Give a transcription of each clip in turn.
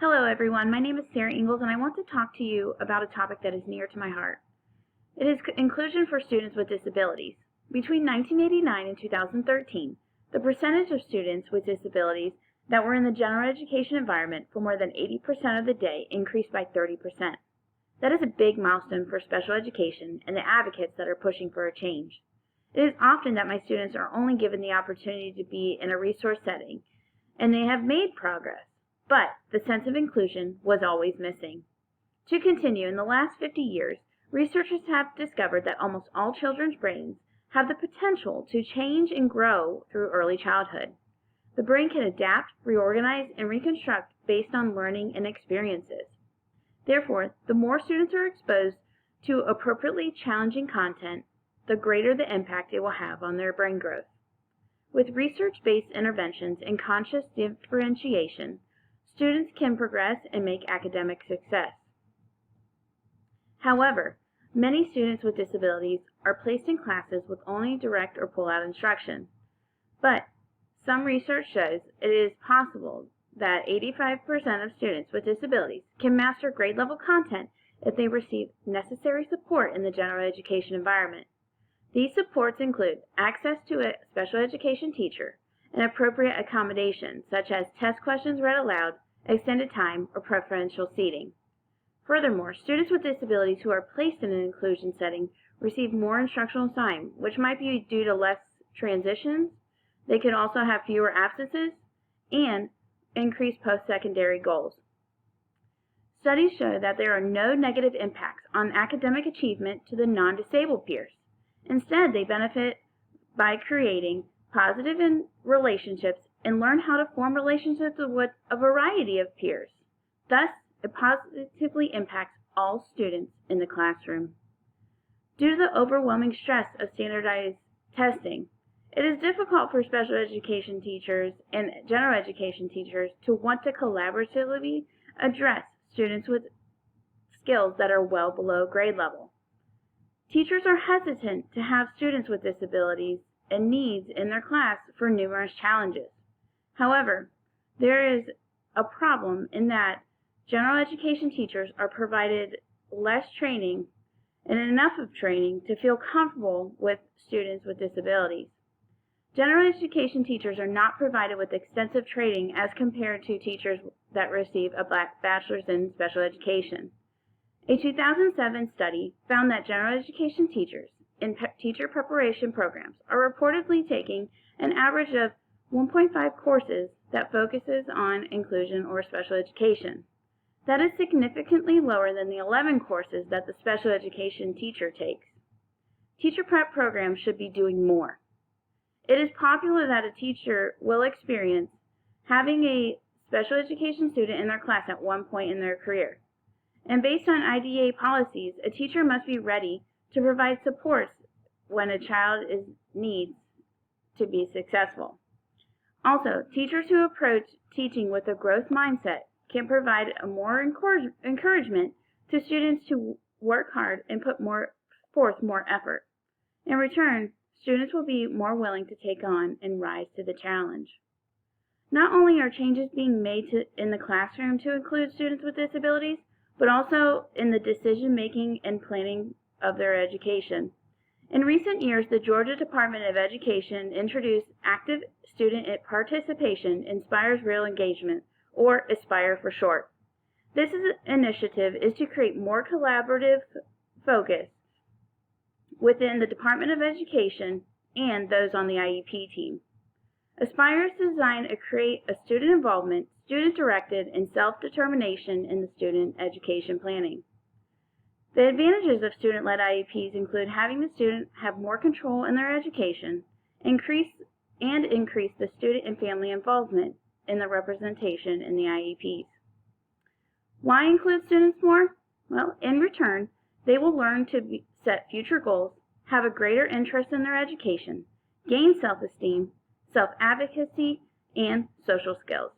Hello, everyone. My name is Sarah Ingalls, and I want to talk to you about a topic that is near to my heart. It is inclusion for students with disabilities. Between 1989 and 2013, the percentage of students with disabilities that were in the general education environment for more than 80% of the day increased by 30%. That is a big milestone for special education and the advocates that are pushing for a change. It is often that my students are only given the opportunity to be in a resource setting, and they have made progress. But the sense of inclusion was always missing. To continue, in the last 50 years, researchers have discovered that almost all children's brains have the potential to change and grow through early childhood. The brain can adapt, reorganize, and reconstruct based on learning and experiences. Therefore, the more students are exposed to appropriately challenging content, the greater the impact it will have on their brain growth. With research-based interventions and conscious differentiation, students can progress and make academic success. However, many students with disabilities are placed in classes with only direct or pull-out instruction. But some research shows it is possible that 85% of students with disabilities can master grade-level content if they receive necessary support in the general education environment. These supports include access to a special education teacher and appropriate accommodations such as test questions read aloud, extended time, or preferential seating. Furthermore, students with disabilities who are placed in an inclusion setting receive more instructional time, which might be due to less transitions. They could also have fewer absences and increased post-secondary goals. Studies show that there are no negative impacts on academic achievement to the non-disabled peers. Instead, they benefit by creating positive relationships and learn how to form relationships with a variety of peers. Thus, it positively impacts all students in the classroom. Due to the overwhelming stress of standardized testing, it is difficult for special education teachers and general education teachers to want to collaboratively address students with skills that are well below grade level. Teachers are hesitant to have students with disabilities and needs in their class for numerous challenges. However, there is a problem in that general education teachers are provided less training and enough of training to feel comfortable with students with disabilities. General education teachers are not provided with extensive training as compared to teachers that receive a bachelor's in special education. A 2007 study found that general education teachers in teacher preparation programs are reportedly taking an average of 1.5 courses that focuses on inclusion or special education. That is significantly lower than the 11 courses that the special education teacher takes. Teacher prep programs should be doing more. It is popular that a teacher will experience having a special education student in their class at one point in their career. And based on IDEA policies, a teacher must be ready to provide supports when a child needs to be successful. Also, teachers who approach teaching with a growth mindset can provide a more encouragement to students to work hard and put forth more effort. In return, students will be more willing to take on and rise to the challenge. Not only are changes being made in the classroom to include students with disabilities, but also in the decision-making and planning of their education. In recent years, the Georgia Department of Education introduced Active Student Participation Inspires Real Engagement, or ASPIRE for short. This initiative is to create more collaborative focus within the Department of Education and those on the IEP team. ASPIRE is designed to create a student involvement, student-directed, and self-determination in the student education planning. The advantages of student-led IEPs include having the student have more control in their education, increase the student and family involvement in the representation in the IEPs. Why include students more? Well, in return, they will learn to set future goals, have a greater interest in their education, gain self-esteem, self-advocacy, and social skills.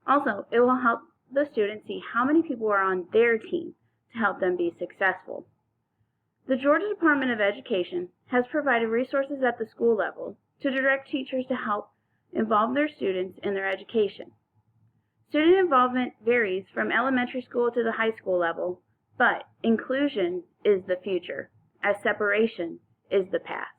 Also, it will help the student see how many people are on their team to help them be successful. The Georgia Department of Education has provided resources at the school level to direct teachers to help involve their students in their education. Student involvement varies from elementary school to the high school level, but inclusion is the future, as separation is the past.